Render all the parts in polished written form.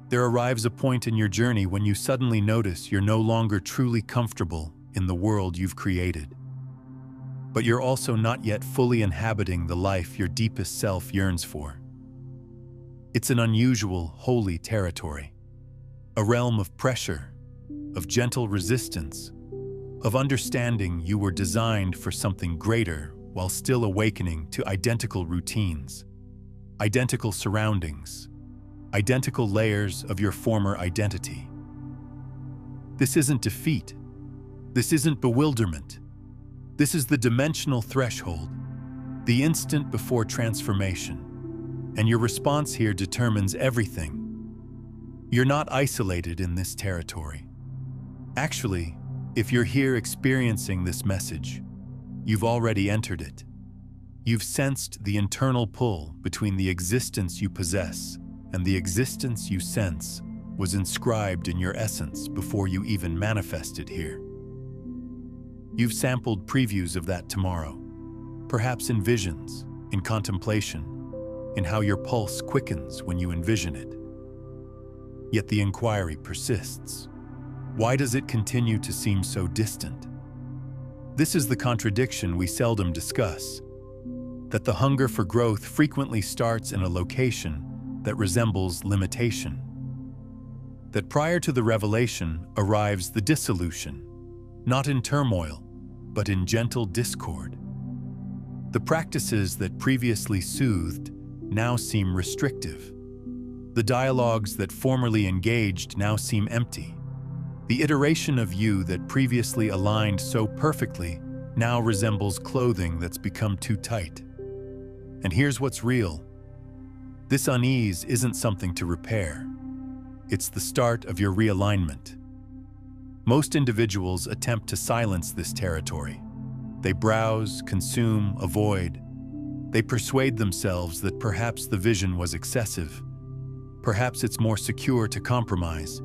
There arrives a point in your journey when you suddenly notice you're no longer truly comfortable in the world you've created. But you're also not yet fully inhabiting the life your deepest self yearns for. It's an unusual, holy territory, a realm of pressure, of gentle resistance, of understanding you were designed for something greater while still awakening to identical routines, identical surroundings, identical layers of your former identity. This isn't defeat. This isn't bewilderment. This is the dimensional threshold, the instant before transformation, and your response here determines everything. You're not isolated in this territory. Actually, if you're here experiencing this message, you've already entered it. You've sensed the internal pull between the existence you possess and the existence you sense was inscribed in your essence before you even manifested here. You've sampled previews of that tomorrow, perhaps in visions, in contemplation, in how your pulse quickens when you envision it. Yet the inquiry persists. Why does it continue to seem so distant? This is the contradiction we seldom discuss, that the hunger for growth frequently starts in a location that resembles limitation. That prior to the revelation arrives the dissolution, not in turmoil, but in gentle discord. The practices that previously soothed now seem restrictive. The dialogues that formerly engaged now seem empty. The iteration of you that previously aligned so perfectly now resembles clothing that's become too tight. And here's what's real. This unease isn't something to repair. It's the start of your realignment. Most individuals attempt to silence this territory. They browse, consume, avoid. They persuade themselves that perhaps the vision was excessive. Perhaps it's more secure to compromise.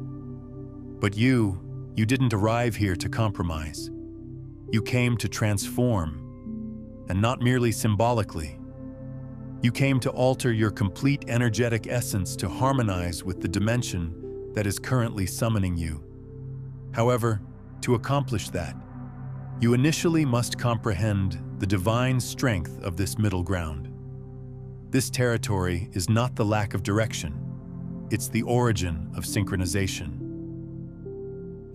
But you didn't arrive here to compromise. You came to transform, and not merely symbolically. You came to alter your complete energetic essence to harmonize with the dimension that is currently summoning you. However, to accomplish that, you initially must comprehend the divine strength of this middle ground. This territory is not the lack of direction, it's the origin of synchronization.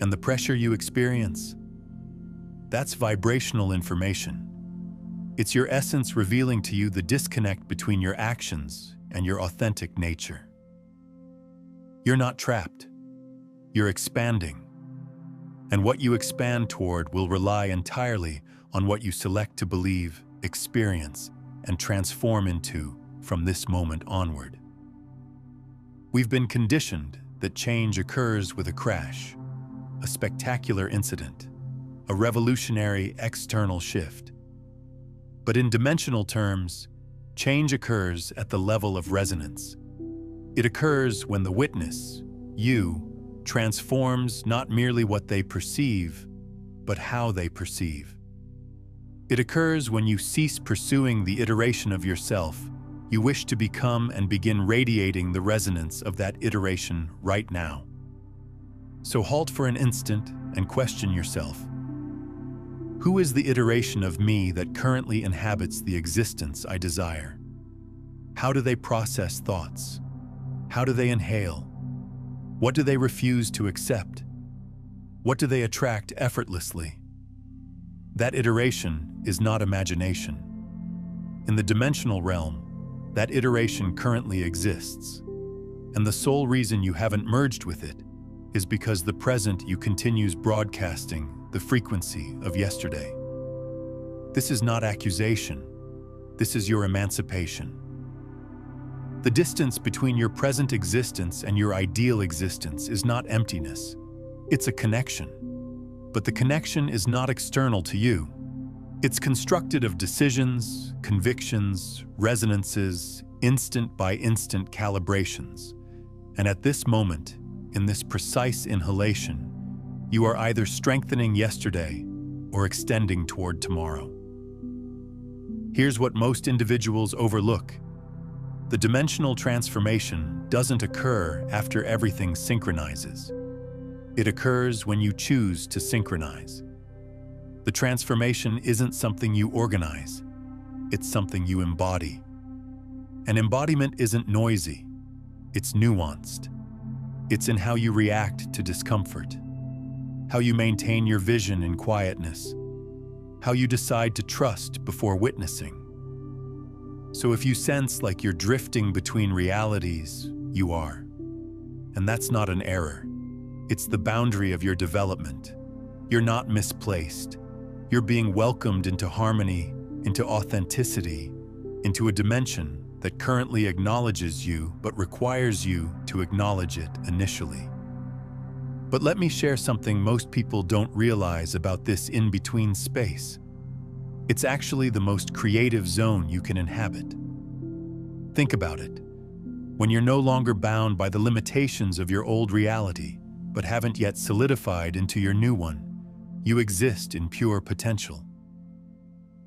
And the pressure you experience, that's vibrational information. It's your essence revealing to you the disconnect between your actions and your authentic nature. You're not trapped. You're expanding. And what you expand toward will rely entirely on what you select to believe, experience, and transform into from this moment onward. We've been conditioned that change occurs with a crash, a spectacular incident, a revolutionary external shift. But in dimensional terms, change occurs at the level of resonance. It occurs when the witness, you, transforms not merely what they perceive, but how they perceive. It occurs when you cease pursuing the iteration of yourself you wish to become and begin radiating the resonance of that iteration right now. So halt for an instant and question yourself. Who is the iteration of me that currently inhabits the existence I desire? How do they process thoughts? How do they inhale? What do they refuse to accept? What do they attract effortlessly? That iteration is not imagination. In the dimensional realm, that iteration currently exists. And the sole reason you haven't merged with it is because the present you continues broadcasting the frequency of yesterday. This is not accusation. This is your emancipation. The distance between your present existence and your ideal existence is not emptiness. It's a connection. But the connection is not external to you. It's constructed of decisions, convictions, resonances, instant-by-instant calibrations. And at this moment, in this precise inhalation, you are either strengthening yesterday or extending toward tomorrow. Here's what most individuals overlook. The dimensional transformation doesn't occur after everything synchronizes. It occurs when you choose to synchronize. The transformation isn't something you organize, it's something you embody. And embodiment isn't noisy, it's nuanced. It's in how you react to discomfort, how you maintain your vision in quietness, how you decide to trust before witnessing. So if you sense like you're drifting between realities, you are. And that's not an error. It's the boundary of your development. You're not misplaced. You're being welcomed into harmony, into authenticity, into a dimension that currently acknowledges you but requires you to acknowledge it initially. But let me share something most people don't realize about this in-between space. It's actually the most creative zone you can inhabit. Think about it. When you're no longer bound by the limitations of your old reality, but haven't yet solidified into your new one, you exist in pure potential.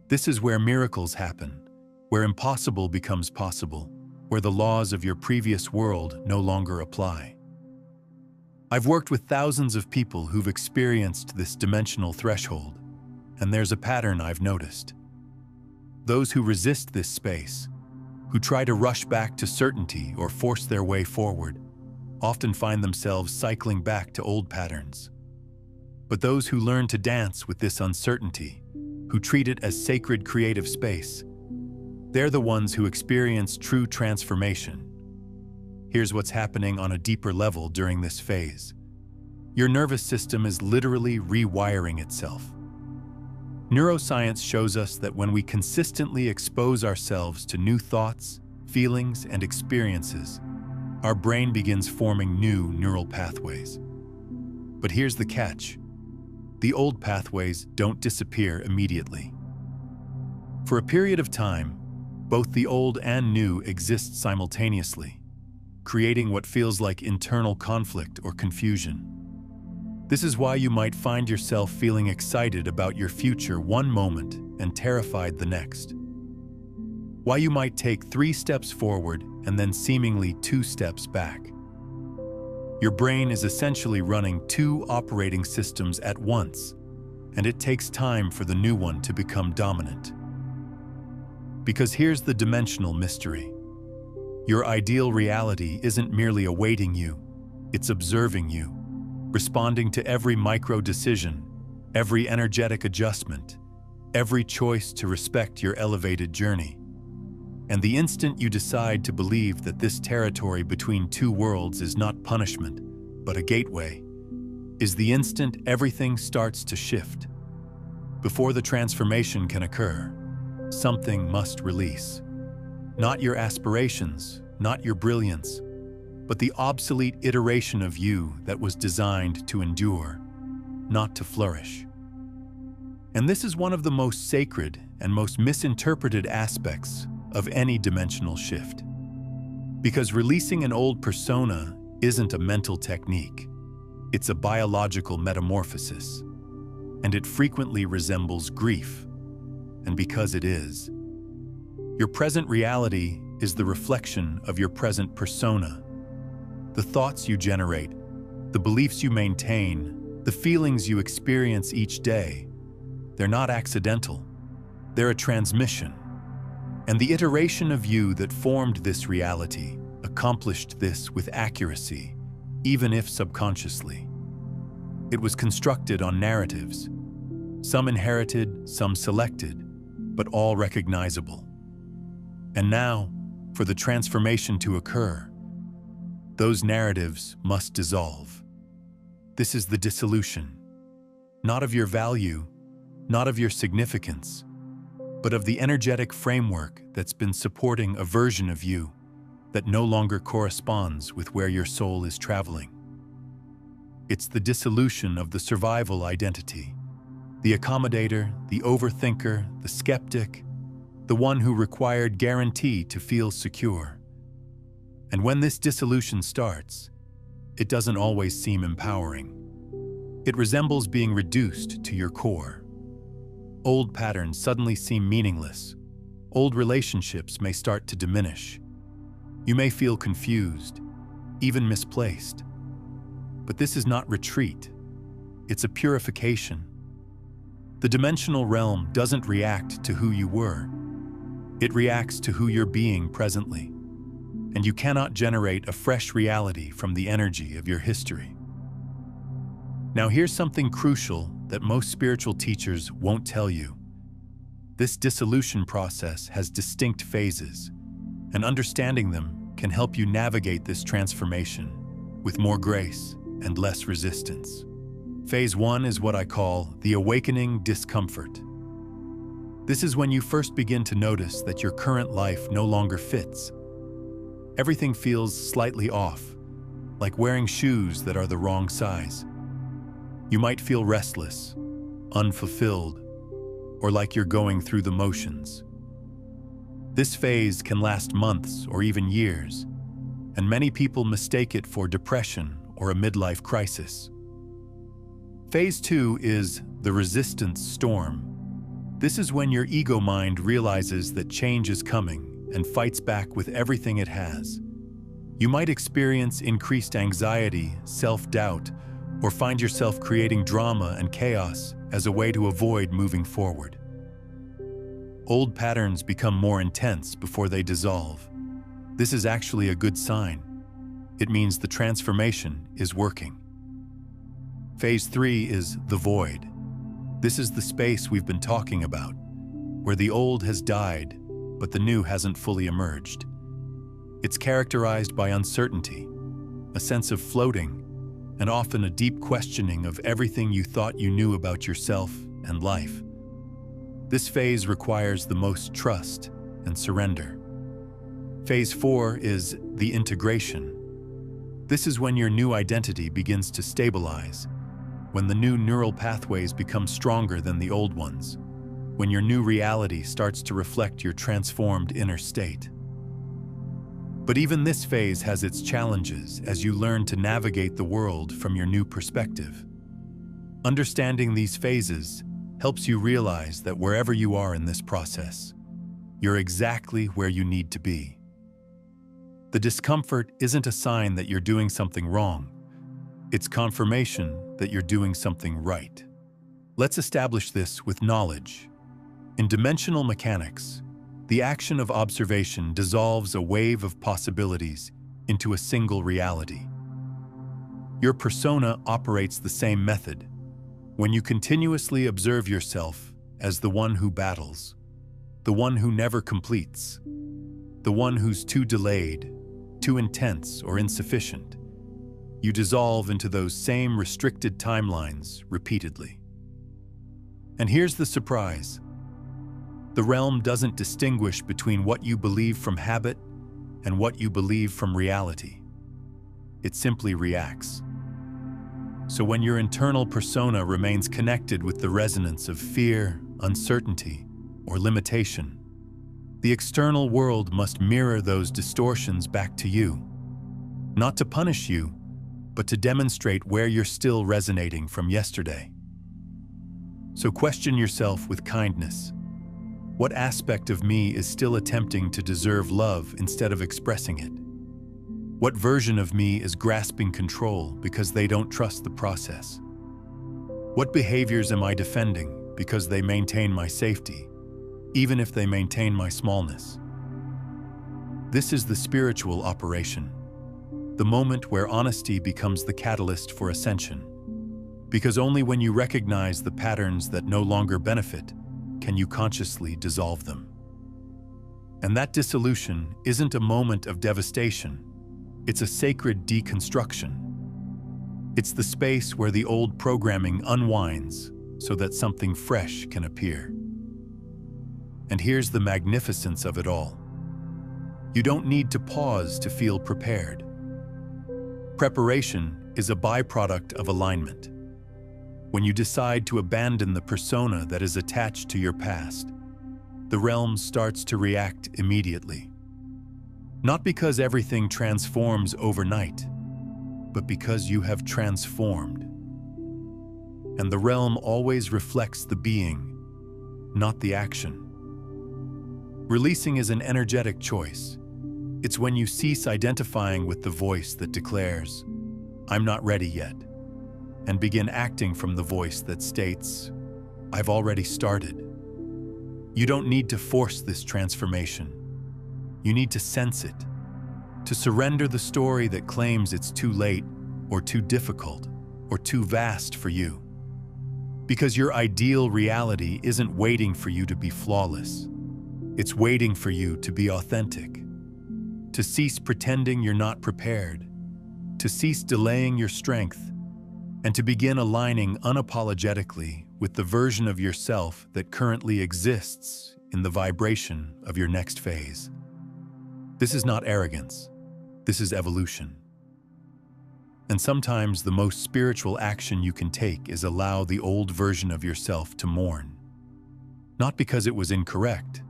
This is where miracles happen, where impossible becomes possible, where the laws of your previous world no longer apply. I've worked with thousands of people who've experienced this dimensional threshold, and there's a pattern I've noticed. Those who resist this space, who try to rush back to certainty or force their way forward, often find themselves cycling back to old patterns. But those who learn to dance with this uncertainty, who treat it as sacred creative space, they're the ones who experience true transformation. Here's what's happening on a deeper level during this phase. Your nervous system is literally rewiring itself. Neuroscience shows us that when we consistently expose ourselves to new thoughts, feelings, and experiences, our brain begins forming new neural pathways. But here's the catch. The old pathways don't disappear immediately. For a period of time, both the old and new exist simultaneously, creating what feels like internal conflict or confusion. This is why you might find yourself feeling excited about your future one moment and terrified the next. Why you might take 3 steps forward and then seemingly 2 steps back. Your brain is essentially running 2 operating systems at once, and it takes time for the new one to become dominant. Because here's the dimensional mystery. Your ideal reality isn't merely awaiting you, it's observing you, responding to every micro decision, every energetic adjustment, every choice to respect your elevated journey. And the instant you decide to believe that this territory between 2 worlds is not punishment, but a gateway, is the instant everything starts to shift. Before the transformation can occur, something must release. Not your aspirations, not your brilliance, but the obsolete iteration of you that was designed to endure, not to flourish. And this is one of the most sacred and most misinterpreted aspects of any dimensional shift. Because releasing an old persona isn't a mental technique, it's a biological metamorphosis, and it frequently resembles grief. And because it is, your present reality is the reflection of your present persona. The thoughts you generate, the beliefs you maintain, the feelings you experience each day, they're not accidental. They're a transmission. And the iteration of you that formed this reality accomplished this with accuracy, even if subconsciously. It was constructed on narratives, some inherited, some selected, but all recognizable. And now, for the transformation to occur, those narratives must dissolve. This is the dissolution, not of your value, not of your significance, but of the energetic framework that's been supporting a version of you that no longer corresponds with where your soul is traveling. It's the dissolution of the survival identity, the accommodator, the overthinker, the skeptic, the one who required guarantee to feel secure. And when this dissolution starts, it doesn't always seem empowering. It resembles being reduced to your core. Old patterns suddenly seem meaningless. Old relationships may start to diminish. You may feel confused, even misplaced. But this is not retreat. It's a purification. The dimensional realm doesn't react to who you were. It reacts to who you're being presently. And you cannot generate a fresh reality from the energy of your history. Now here's something crucial that most spiritual teachers won't tell you. This dissolution process has distinct phases, and understanding them can help you navigate this transformation with more grace and less resistance. Phase 1 is what I call the awakening discomfort. This is when you first begin to notice that your current life no longer fits. Everything feels slightly off, like wearing shoes that are the wrong size. You might feel restless, unfulfilled, or like you're going through the motions. This phase can last months or even years, and many people mistake it for depression or a midlife crisis. Phase 2 is the resistance storm. This is when your ego mind realizes that change is coming and fights back with everything it has. You might experience increased anxiety, self-doubt, or find yourself creating drama and chaos as a way to avoid moving forward. Old patterns become more intense before they dissolve. This is actually a good sign. It means the transformation is working. Phase 3 is the void. This is the space we've been talking about, where the old has died, but the new hasn't fully emerged. It's characterized by uncertainty, a sense of floating, and often a deep questioning of everything you thought you knew about yourself and life. This phase requires the most trust and surrender. Phase 4 is the integration. This is when your new identity begins to stabilize, when the new neural pathways become stronger than the old ones, when your new reality starts to reflect your transformed inner state. But even this phase has its challenges as you learn to navigate the world from your new perspective. Understanding these phases helps you realize that wherever you are in this process, you're exactly where you need to be. The discomfort isn't a sign that you're doing something wrong. It's confirmation that you're doing something right. Let's establish this with knowledge. In dimensional mechanics, the action of observation dissolves a wave of possibilities into a single reality. Your persona operates the same method. When you continuously observe yourself as the one who battles, the one who never completes, the one who's too delayed, too intense, or insufficient, you dissolve into those same restricted timelines repeatedly. And here's the surprise. The realm doesn't distinguish between what you believe from habit and what you believe from reality. It simply reacts. So when your internal persona remains connected with the resonance of fear, uncertainty, or limitation, the external world must mirror those distortions back to you, not to punish you, but to demonstrate where you're still resonating from yesterday. So question yourself with kindness. What aspect of me is still attempting to deserve love instead of expressing it? What version of me is grasping control because they don't trust the process? What behaviors am I defending because they maintain my safety, even if they maintain my smallness? This is the spiritual operation, the moment where honesty becomes the catalyst for ascension. Because only when you recognize the patterns that no longer benefit can you consciously dissolve them. And that dissolution isn't a moment of devastation. It's a sacred deconstruction. It's the space where the old programming unwinds so that something fresh can appear. And here's the magnificence of it all. You don't need to pause to feel prepared. Preparation is a byproduct of alignment. When you decide to abandon the persona that is attached to your past, the realm starts to react immediately. Not because everything transforms overnight, but because you have transformed. And the realm always reflects the being, not the action. Releasing is an energetic choice. It's when you cease identifying with the voice that declares, "I'm not ready yet," and begin acting from the voice that states, "I've already started." You don't need to force this transformation. You need to sense it, to surrender the story that claims it's too late or too difficult or too vast for you. Because your ideal reality isn't waiting for you to be flawless. It's waiting for you to be authentic, to cease pretending you're not prepared, to cease delaying your strength, and to begin aligning unapologetically with the version of yourself that currently exists in the vibration of your next phase. This is not arrogance. This is evolution. And sometimes the most spiritual action you can take is allow the old version of yourself to mourn. Not because it was incorrect,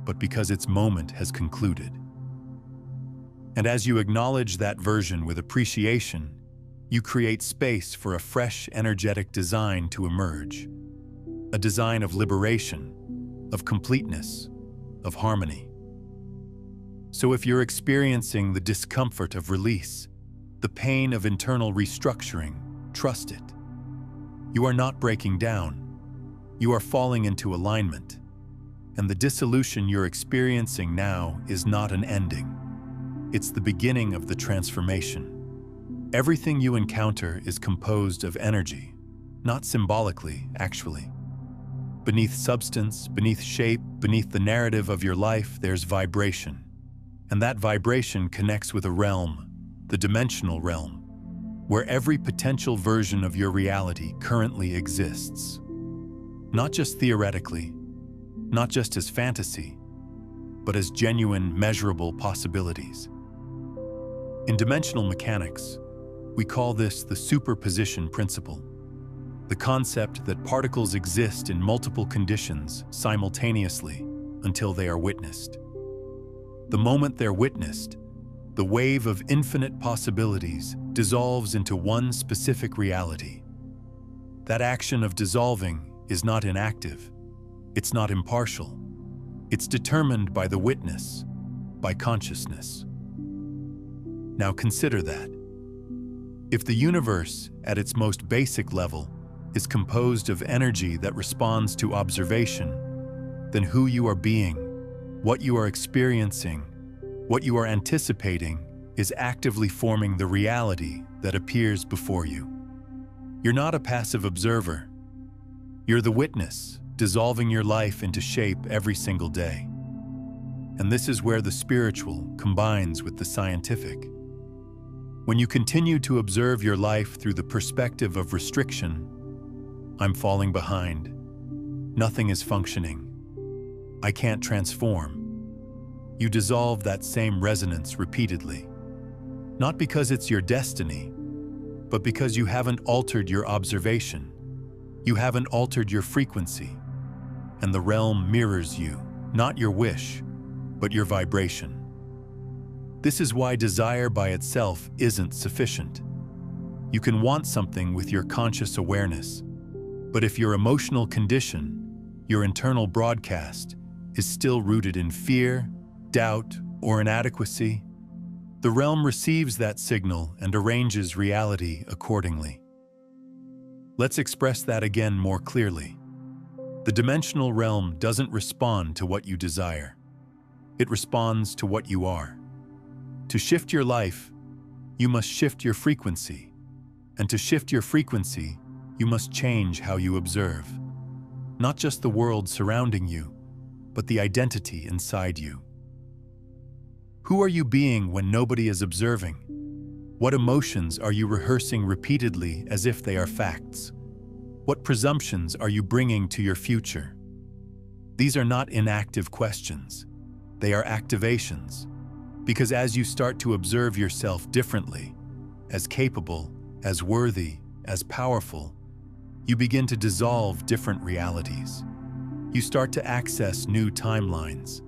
but because its moment has concluded. And as you acknowledge that version with appreciation, you create space for a fresh, energetic design to emerge. A design of liberation, of completeness, of harmony. So if you're experiencing the discomfort of release, the pain of internal restructuring, trust it. You are not breaking down. You are falling into alignment. And the dissolution you're experiencing now is not an ending. It's the beginning of the transformation. Everything you encounter is composed of energy, not symbolically, actually. Beneath substance, beneath shape, beneath the narrative of your life, there's vibration. And that vibration connects with a realm, the dimensional realm, where every potential version of your reality currently exists. Not just theoretically, not just as fantasy, but as genuine, measurable possibilities. In dimensional mechanics, we call this the superposition principle, the concept that particles exist in multiple conditions simultaneously until they are witnessed. The moment they're witnessed, the wave of infinite possibilities dissolves into one specific reality. That action of dissolving is not inactive. It's not impartial. It's determined by the witness, by consciousness. Now consider that. If the universe, at its most basic level, is composed of energy that responds to observation, then who you are being, what you are experiencing, what you are anticipating is actively forming the reality that appears before you. You're not a passive observer. You're the witness, dissolving your life into shape every single day. And this is where the spiritual combines with the scientific. When you continue to observe your life through the perspective of restriction, I'm falling behind, nothing is functioning, I can't transform, you dissolve that same resonance repeatedly. Not because it's your destiny, but because you haven't altered your observation. You haven't altered your frequency. And the realm mirrors you, not your wish, but your vibration. This is why desire by itself isn't sufficient. You can want something with your conscious awareness, but if your emotional condition, your internal broadcast, is still rooted in fear, doubt, or inadequacy, the realm receives that signal and arranges reality accordingly. Let's express that again more clearly. The dimensional realm doesn't respond to what you desire. It responds to what you are. To shift your life, you must shift your frequency. And to shift your frequency, you must change how you observe. Not just the world surrounding you, but the identity inside you. Who are you being when nobody is observing? What emotions are you rehearsing repeatedly as if they are facts? What presumptions are you bringing to your future? These are not inactive questions. They are activations. Because as you start to observe yourself differently, as capable, as worthy, as powerful, you begin to dissolve different realities. You start to access new timelines.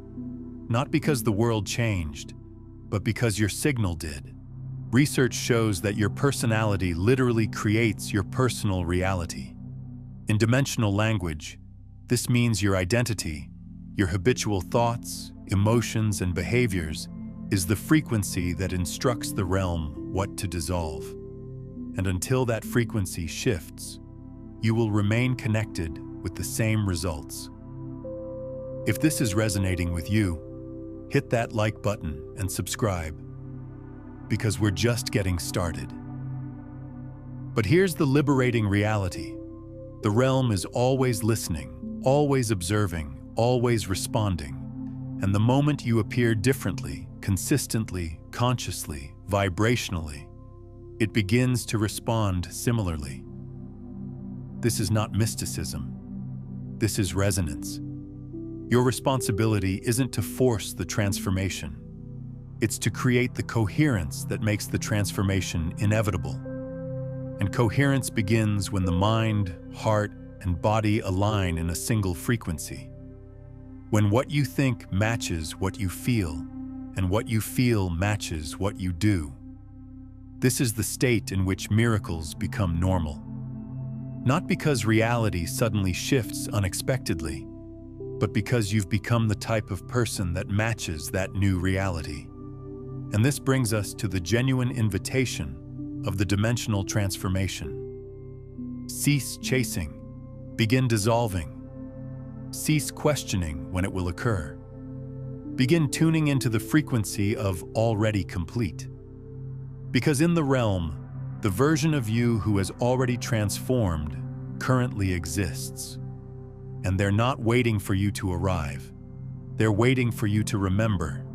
Not because the world changed, but because your signal did. Research shows that your personality literally creates your personal reality. In dimensional language, this means your identity, your habitual thoughts, emotions, and behaviors is the frequency that instructs the realm what to dissolve. And until that frequency shifts, you will remain connected with the same results. If this is resonating with you, hit that like button and subscribe, because we're just getting started. But here's the liberating reality. The realm is always listening, always observing, always responding. And the moment you appear differently, consistently, consciously, vibrationally, it begins to respond similarly. This is not mysticism. This is resonance. Your responsibility isn't to force the transformation. It's to create the coherence that makes the transformation inevitable. And coherence begins when the mind, heart, and body align in a single frequency. When what you think matches what you feel, and what you feel matches what you do. This is the state in which miracles become normal. Not because reality suddenly shifts unexpectedly, but because you've become the type of person that matches that new reality. And this brings us to the genuine invitation of the dimensional transformation. Cease chasing. Begin dissolving. Cease questioning when it will occur. Begin tuning into the frequency of already complete. Because in the realm, the version of you who has already transformed currently exists. And they're not waiting for you to arrive. They're waiting for you to remember.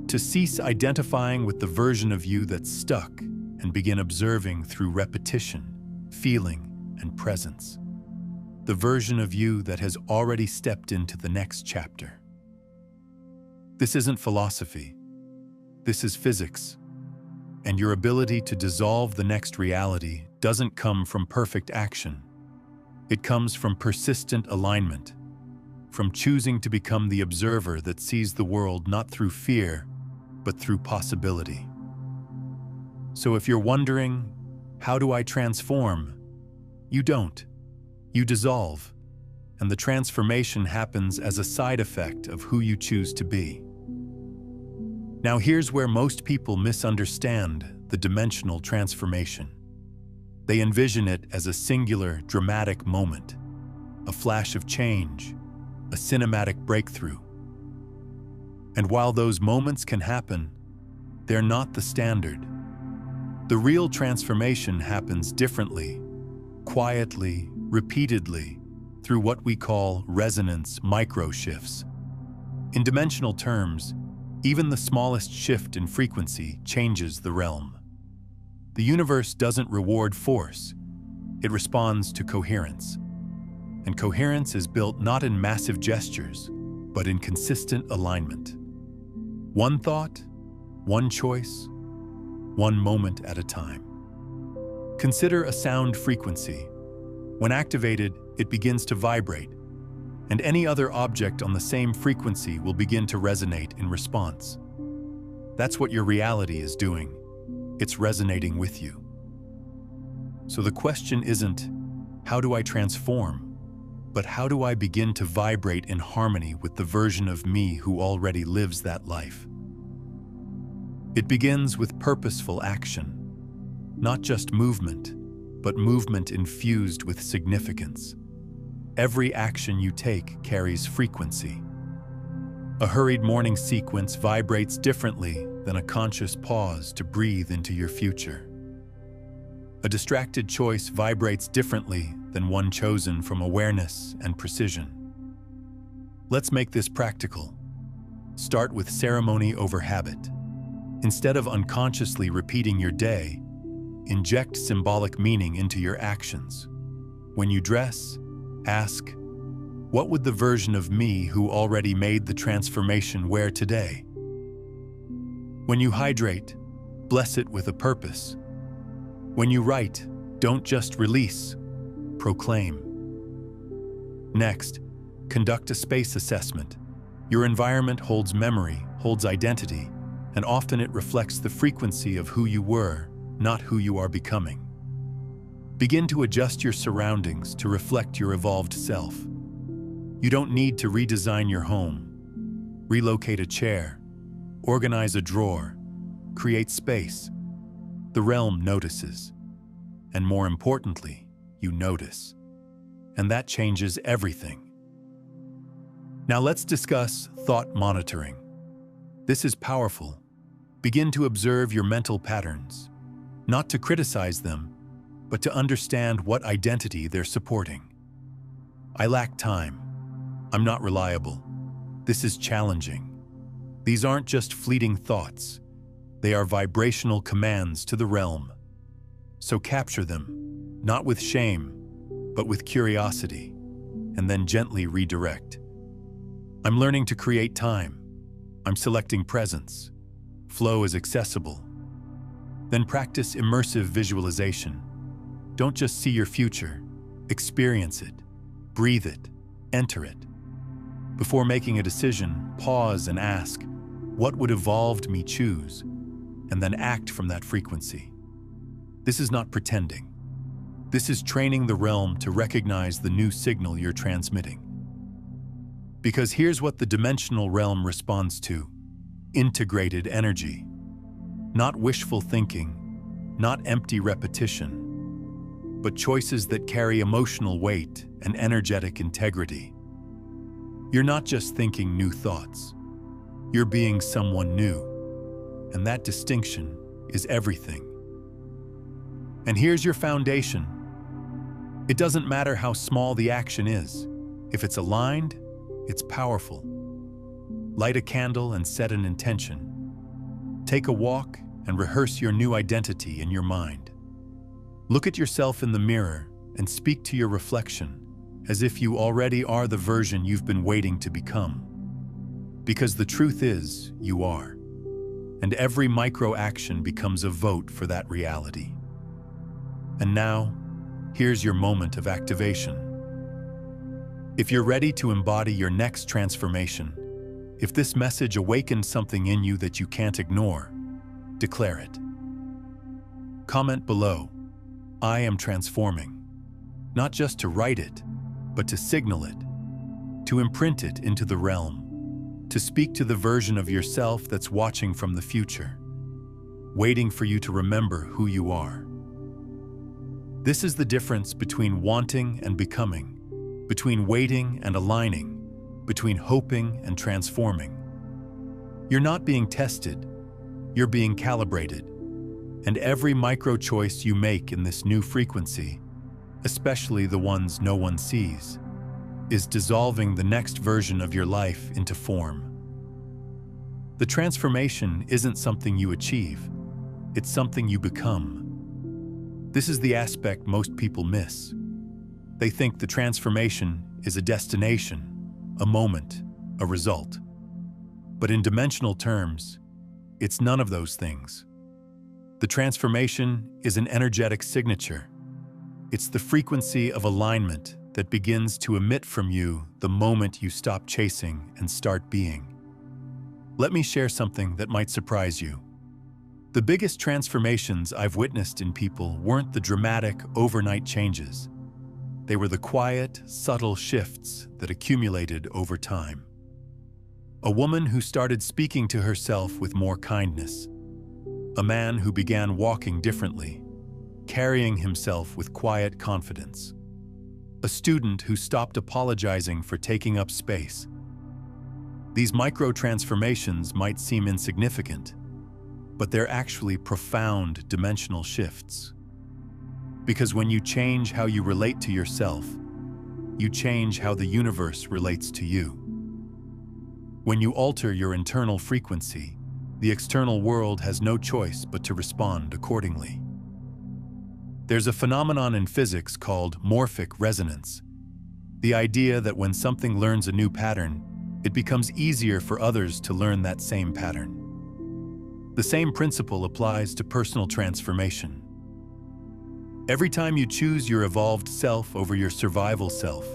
To cease identifying with the version of you that's stuck and begin observing through repetition, feeling, and presence. The version of you that has already stepped into the next chapter. This isn't philosophy. This is physics. And your ability to dissolve the next reality doesn't come from perfect action. It comes from persistent alignment, from choosing to become the observer that sees the world not through fear, but through possibility. So if you're wondering, how do I transform? You don't. You dissolve, and the transformation happens as a side effect of who you choose to be. Now here's where most people misunderstand the dimensional transformation. They envision it as a singular, dramatic moment, a flash of change, a cinematic breakthrough. And while those moments can happen, they're not the standard. The real transformation happens differently, quietly, repeatedly, through what we call resonance micro-shifts. In dimensional terms, even the smallest shift in frequency changes the realm. The universe doesn't reward force, it responds to coherence. And coherence is built not in massive gestures, but in consistent alignment. One thought, one choice, one moment at a time. Consider a sound frequency. When activated, it begins to vibrate, and any other object on the same frequency will begin to resonate in response. That's what your reality is doing. It's resonating with you. So the question isn't, how do I transform? But how do I begin to vibrate in harmony with the version of me who already lives that life? It begins with purposeful action, not just movement, but movement infused with significance. Every action you take carries frequency. A hurried morning sequence vibrates differently than a conscious pause to breathe into your future. A distracted choice vibrates differently than one chosen from awareness and precision. Let's make this practical. Start with ceremony over habit. Instead of unconsciously repeating your day, inject symbolic meaning into your actions. When you dress, ask, what would the version of me who already made the transformation wear today? When you hydrate, bless it with a purpose. When you write, don't just release, proclaim. Next, conduct a space assessment. Your environment holds memory, holds identity, and often it reflects the frequency of who you were, not who you are becoming. Begin to adjust your surroundings to reflect your evolved self. You don't need to redesign your home, relocate a chair, organize a drawer, create space, the realm notices. And more importantly, you notice. And that changes everything. Now let's discuss thought monitoring. This is powerful. Begin to observe your mental patterns, not to criticize them, but to understand what identity they're supporting. I lack time. I'm not reliable. This is challenging. These aren't just fleeting thoughts. They are vibrational commands to the realm. So capture them, not with shame, but with curiosity, and then gently redirect. I'm learning to create time. I'm selecting presence. Flow is accessible. Then practice immersive visualization. Don't just see your future, experience it, breathe it, enter it. Before making a decision, pause and ask, what would evolved me choose? And then act from that frequency. This is not pretending. This is training the realm to recognize the new signal you're transmitting. Because here's what the dimensional realm responds to: integrated energy. Not wishful thinking, not empty repetition, but choices that carry emotional weight and energetic integrity. You're not just thinking new thoughts. You're being someone new, and that distinction is everything. And here's your foundation. It doesn't matter how small the action is. If it's aligned, it's powerful. Light a candle and set an intention. Take a walk and rehearse your new identity in your mind. Look at yourself in the mirror and speak to your reflection as if you already are the version you've been waiting to become. Because the truth is, you are. And every micro-action becomes a vote for that reality. And now, here's your moment of activation. If you're ready to embody your next transformation, if this message awakened something in you that you can't ignore, declare it. Comment below, I am transforming, not just to write it, but to signal it, to imprint it into the realm, to speak to the version of yourself that's watching from the future, waiting for you to remember who you are. This is the difference between wanting and becoming, between waiting and aligning, between hoping and transforming. You're not being tested, you're being calibrated. And every micro-choice you make in this new frequency, especially the ones no one sees, is dissolving the next version of your life into form. The transformation isn't something you achieve, it's something you become. This is the aspect most people miss. They think the transformation is a destination, a moment, a result. But in dimensional terms, it's none of those things. The transformation is an energetic signature. It's the frequency of alignment that begins to emit from you the moment you stop chasing and start being. Let me share something that might surprise you. The biggest transformations I've witnessed in people weren't the dramatic, overnight changes. They were the quiet, subtle shifts that accumulated over time. A woman who started speaking to herself with more kindness. A man who began walking differently, carrying himself with quiet confidence. A student who stopped apologizing for taking up space. These micro-transformations might seem insignificant, but they're actually profound dimensional shifts. Because when you change how you relate to yourself, you change how the universe relates to you. When you alter your internal frequency, the external world has no choice but to respond accordingly. There's a phenomenon in physics called morphic resonance. The idea that when something learns a new pattern, it becomes easier for others to learn that same pattern. The same principle applies to personal transformation. Every time you choose your evolved self over your survival self,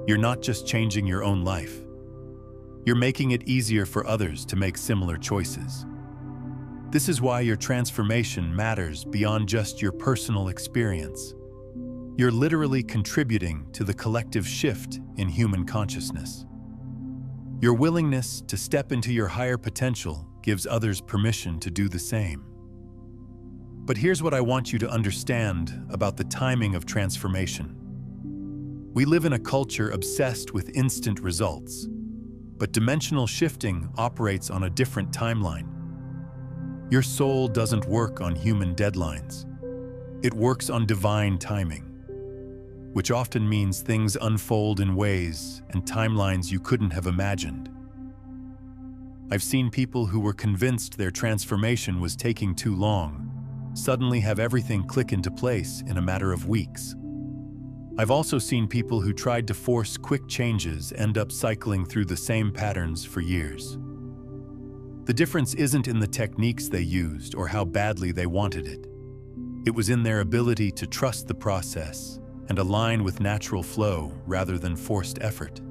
you're not just changing your own life. You're making it easier for others to make similar choices. This is why your transformation matters beyond just your personal experience. You're literally contributing to the collective shift in human consciousness. Your willingness to step into your higher potential gives others permission to do the same. But here's what I want you to understand about the timing of transformation. We live in a culture obsessed with instant results, but dimensional shifting operates on a different timeline. Your soul doesn't work on human deadlines. It works on divine timing, which often means things unfold in ways and timelines you couldn't have imagined. I've seen people who were convinced their transformation was taking too long suddenly have everything click into place in a matter of weeks. I've also seen people who tried to force quick changes end up cycling through the same patterns for years. The difference isn't in the techniques they used or how badly they wanted it. It was in their ability to trust the process and align with natural flow rather than forced effort.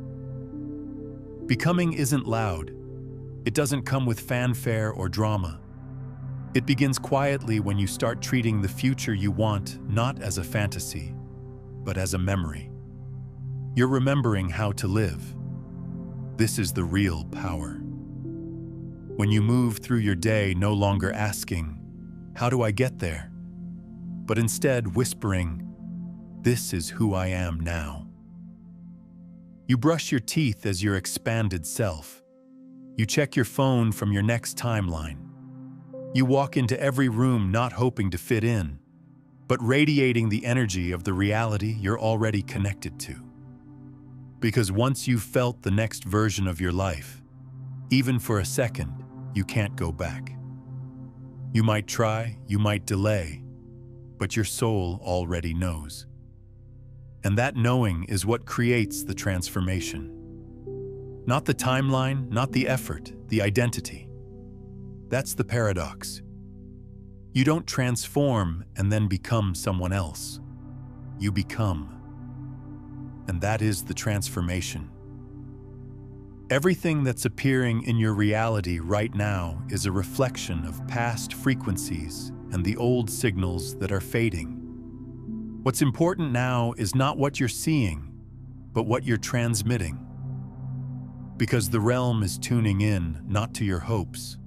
Becoming isn't loud. It doesn't come with fanfare or drama. It begins quietly when you start treating the future you want not as a fantasy, but as a memory. You're remembering how to live. This is the real power. When you move through your day no longer asking, "How do I get there?" but instead whispering, "This is who I am now." You brush your teeth as your expanded self. You check your phone from your next timeline. You walk into every room not hoping to fit in, but radiating the energy of the reality you're already connected to. Because once you've felt the next version of your life, even for a second, you can't go back. You might try, you might delay, but your soul already knows. And that knowing is what creates the transformation. Not the timeline, not the effort, the identity. That's the paradox. You don't transform and then become someone else. You become. And that is the transformation. Everything that's appearing in your reality right now is a reflection of past frequencies and the old signals that are fading. What's important now is not what you're seeing, but what you're transmitting. Because the realm is tuning in not to your hopes,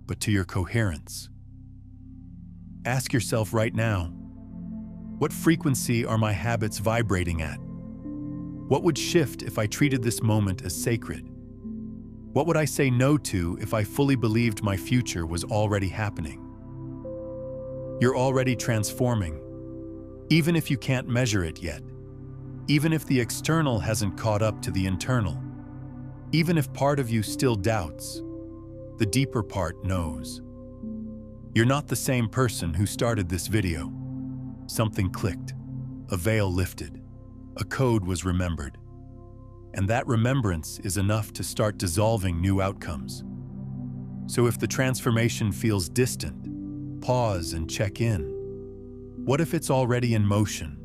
but to your coherence. Ask yourself right now, what frequency are my habits vibrating at? What would shift if I treated this moment as sacred? What would I say no to if I fully believed my future was already happening? You're already transforming, even if you can't measure it yet, even if the external hasn't caught up to the internal, even if part of you still doubts, the deeper part knows. You're not the same person who started this video. Something clicked, a veil lifted, a code was remembered. And that remembrance is enough to start dissolving new outcomes. So if the transformation feels distant, pause and check in. What if it's already in motion?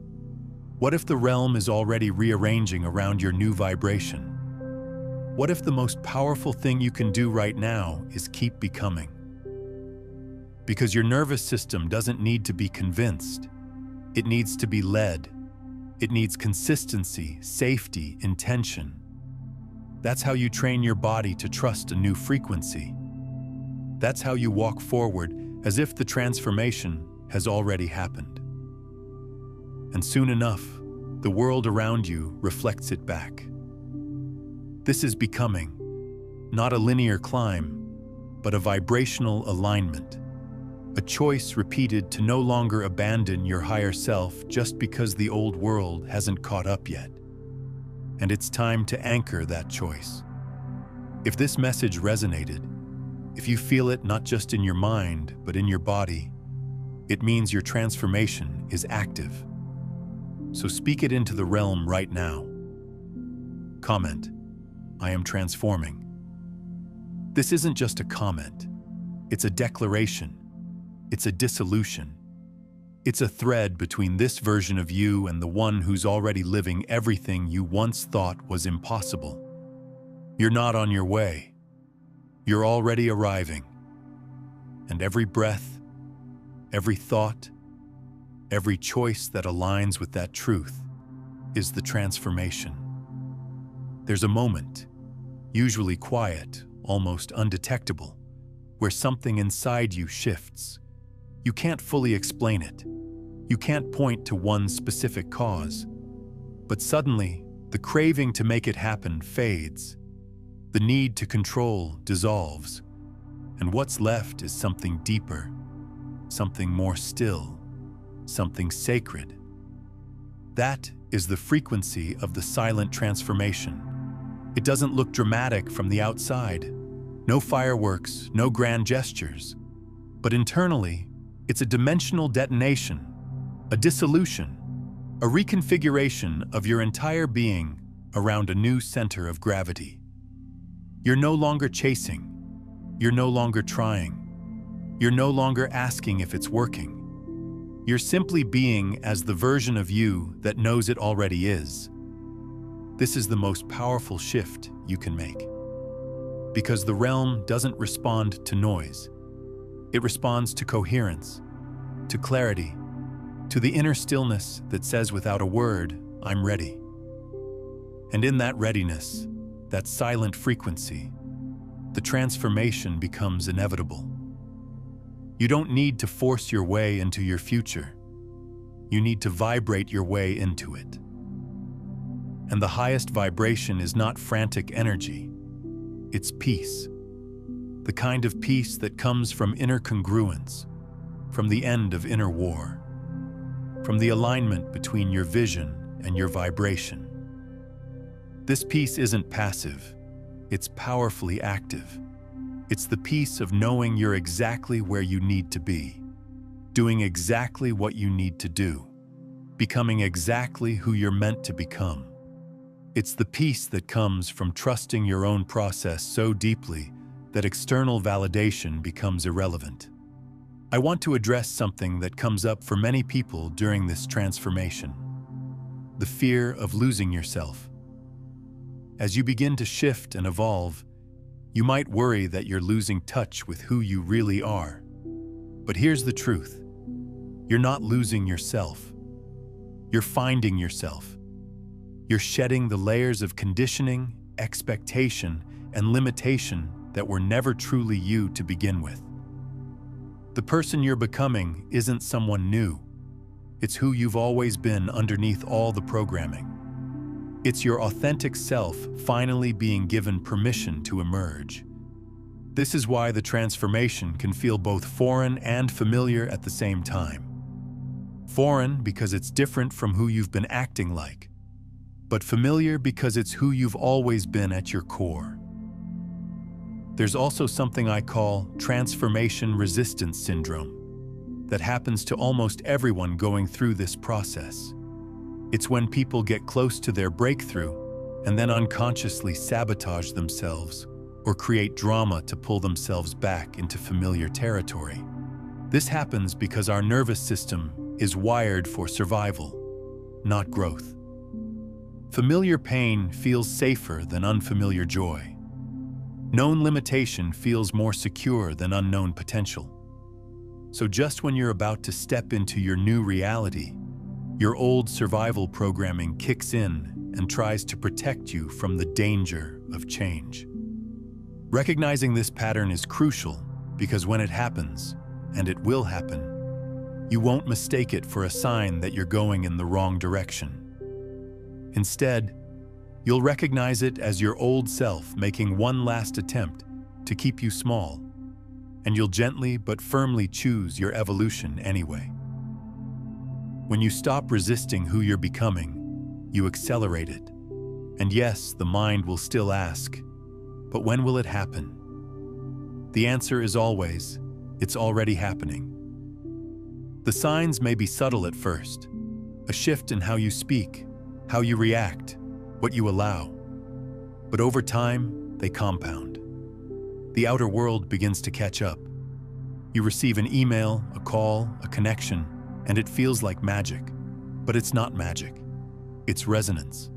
What if the realm is already rearranging around your new vibration? What if the most powerful thing you can do right now is keep becoming? Because your nervous system doesn't need to be convinced. It needs to be led. It needs consistency, safety, intention. That's how you train your body to trust a new frequency. That's how you walk forward as if the transformation has already happened. And soon enough, the world around you reflects it back. This is becoming, not a linear climb, but a vibrational alignment, a choice repeated to no longer abandon your higher self just because the old world hasn't caught up yet. And it's time to anchor that choice. If this message resonated, if you feel it not just in your mind, but in your body, it means your transformation is active. So speak it into the realm right now. Comment, "I am transforming." This isn't just a comment. It's a declaration. It's a dissolution. It's a thread between this version of you and the one who's already living everything you once thought was impossible. You're not on your way. You're already arriving. And every breath, every thought, every choice that aligns with that truth is the transformation. There's a moment. usually quiet, almost undetectable, where something inside you shifts. You can't fully explain it. You can't point to one specific cause. But suddenly, the craving to make it happen fades. The need to control dissolves. And what's left is something deeper, something more still, something sacred. That is the frequency of the silent transformation. It doesn't look dramatic from the outside. No fireworks, no grand gestures. But internally, it's a dimensional detonation, a dissolution, a reconfiguration of your entire being around a new center of gravity. You're no longer chasing. You're no longer trying. You're no longer asking if it's working. You're simply being as the version of you that knows it already is. This is the most powerful shift you can make. Because the realm doesn't respond to noise. It responds to coherence, to clarity, to the inner stillness that says without a word, I'm ready. And in that readiness, that silent frequency, the transformation becomes inevitable. You don't need to force your way into your future. You need to vibrate your way into it. And the highest vibration is not frantic energy. It's peace. The kind of peace that comes from inner congruence, from the end of inner war, from the alignment between your vision and your vibration. This peace isn't passive. It's powerfully active. It's the peace of knowing you're exactly where you need to be, doing exactly what you need to do, becoming exactly who you're meant to become. It's the peace that comes from trusting your own process so deeply that external validation becomes irrelevant. I want to address something that comes up for many people during this transformation: the fear of losing yourself. As you begin to shift and evolve, you might worry that you're losing touch with who you really are. But here's the truth. You're not losing yourself. You're finding yourself. You're shedding the layers of conditioning, expectation, and limitation that were never truly you to begin with. The person you're becoming isn't someone new. It's who you've always been underneath all the programming. It's your authentic self finally being given permission to emerge. This is why the transformation can feel both foreign and familiar at the same time. Foreign because it's different from who you've been acting like, but familiar because it's who you've always been at your core. There's also something I call transformation resistance syndrome that happens to almost everyone going through this process. It's when people get close to their breakthrough and then unconsciously sabotage themselves or create drama to pull themselves back into familiar territory. This happens because our nervous system is wired for survival, not growth. Familiar pain feels safer than unfamiliar joy. Known limitation feels more secure than unknown potential. So just when you're about to step into your new reality, your old survival programming kicks in and tries to protect you from the danger of change. Recognizing this pattern is crucial because when it happens, and it will happen, you won't mistake it for a sign that you're going in the wrong direction. Instead, you'll recognize it as your old self making one last attempt to keep you small, and you'll gently but firmly choose your evolution anyway. When you stop resisting who you're becoming, you accelerate it. And yes, the mind will still ask, but when will it happen? The answer is always, it's already happening. The signs may be subtle at first, a shift in how you speak, how you react, what you allow. But over time, they compound. The outer world begins to catch up. You receive an email, a call, a connection, and it feels like magic. But it's not magic. It's resonance.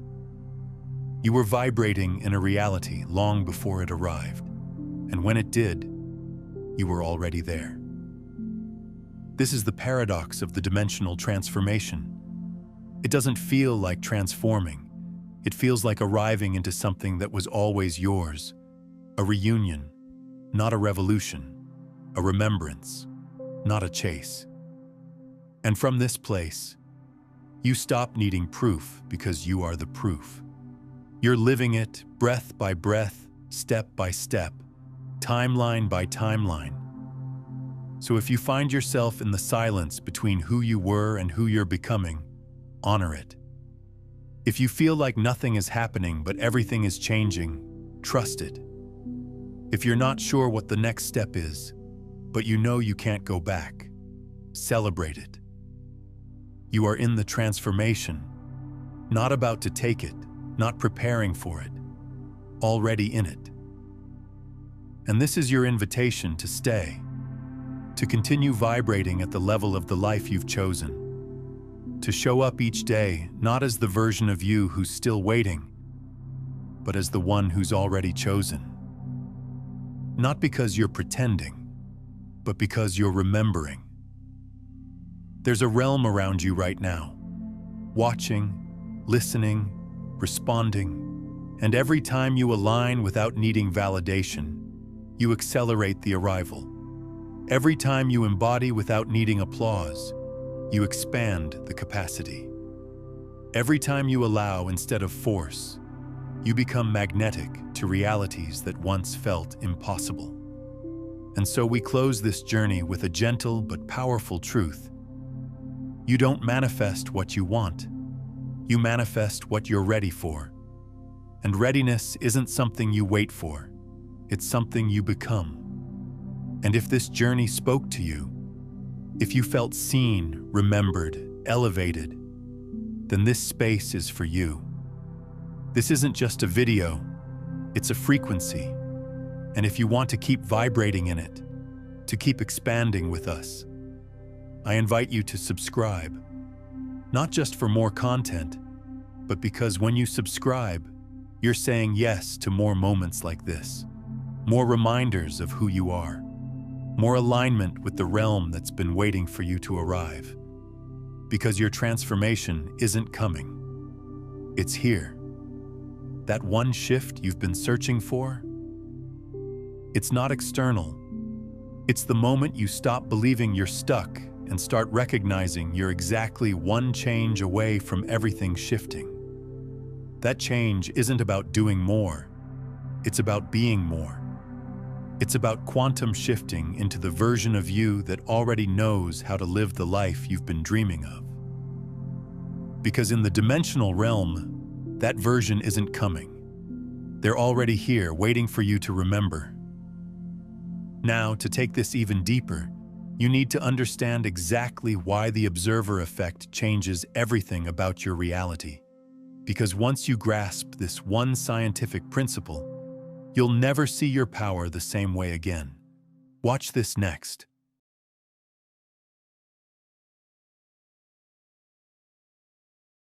You were vibrating in a reality long before it arrived. And when it did, you were already there. This is the paradox of the dimensional transformation. It doesn't feel like transforming. It feels like arriving into something that was always yours, a reunion, not a revolution, a remembrance, not a chase. And from this place, you stop needing proof because you are the proof. You're living it breath by breath, step by step, timeline by timeline. So if you find yourself in the silence between who you were and who you're becoming, honor it. If you feel like nothing is happening but everything is changing, trust it. If you're not sure what the next step is, but you know you can't go back, celebrate it. You are in the transformation, not about to take it, not preparing for it, already in it. And this is your invitation to stay, to continue vibrating at the level of the life you've chosen, to show up each day not as the version of you who's still waiting, but as the one who's already chosen. Not because you're pretending, but because you're remembering. There's a realm around you right now, watching, listening, responding, and every time you align without needing validation, you accelerate the arrival. Every time you embody without needing applause, you expand the capacity. Every time you allow instead of force, you become magnetic to realities that once felt impossible. And so we close this journey with a gentle but powerful truth. You don't manifest what you want. You manifest what you're ready for. And readiness isn't something you wait for. It's something you become. And if this journey spoke to you, if you felt seen, remembered, elevated, then this space is for you. This isn't just a video, it's a frequency. And if you want to keep vibrating in it, to keep expanding with us, I invite you to subscribe. Not just for more content, but because when you subscribe, you're saying yes to more moments like this, more reminders of who you are, more alignment with the realm that's been waiting for you to arrive. Because your transformation isn't coming. It's here. That one shift you've been searching for? It's not external. It's the moment you stop believing you're stuck and start recognizing you're exactly one change away from everything shifting. That change isn't about doing more. It's about being more. It's about quantum shifting into the version of you that already knows how to live the life you've been dreaming of. Because in the dimensional realm, that version isn't coming. They're already here, waiting for you to remember. Now, to take this even deeper, you need to understand exactly why the observer effect changes everything about your reality. Because once you grasp this one scientific principle, you'll never see your power the same way again. Watch this next.